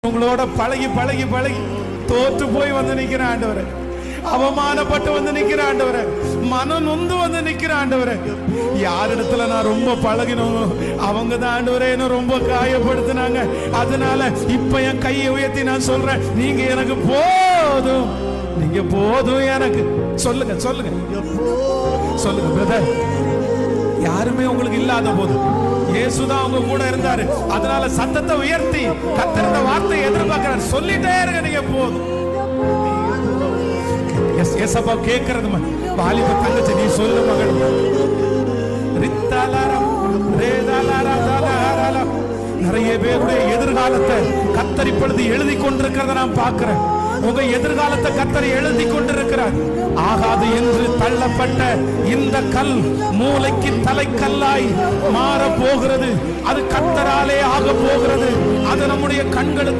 உங்களோட பழகி பழகி பழகி தோற்று போய் வந்து நிக்கிற ஆண்டவரே, அவமானப்பட்டு வந்து நிக்கிற ஆண்டவரே, மனம் நொந்து வந்து நிக்கிற ஆண்டவரே, யார் இடத்துல நான் ரொம்ப பழகினோம் அவங்க தான் ஆண்டவரே என்ன ரொம்ப காயப்படுத்தினாங்க. அதனால இப்ப என் கையை உயர்த்தி நான் சொல்றேன், நீங்க எனக்கு போதும், நீங்க போதும் எனக்கு. சொல்லுங்க சொல்லுங்க சொல்லுங்க பிரதர். யாருமே உங்களுக்கு இல்லாத போது இயேசுதான் உங்க கூட இருந்தாரு. அதனால சத்தத்தை உயர்த்தி கர்த்தர் இந்த வார்த்தையை எதிர்பார்க்கிறார். சொல்லிட்டே இருங்க, நீங்க போதும். ஏசப்பா கேட்கறது வாலிப தங்கச்சி, நீ சொல்லு மகள். நிறைய பேருடைய எதிர்காலத்தை கர்த்தர் இப்பொழுது எழுதி கொண்டிருக்கிறத நான் பார்க்கிறேன். உங்க எதிர்காலத்தை கர்த்தர் எழுதி கொண்டிருக்கிறார். ஆகாது என்று தள்ளப்பட்ட இந்த கல் மூளைக்கு தலைக்கல்லாய் மாற போகிறது. அது கர்த்தராலே ஆக போகிறது. அது நம்முடைய கண்களுக்கு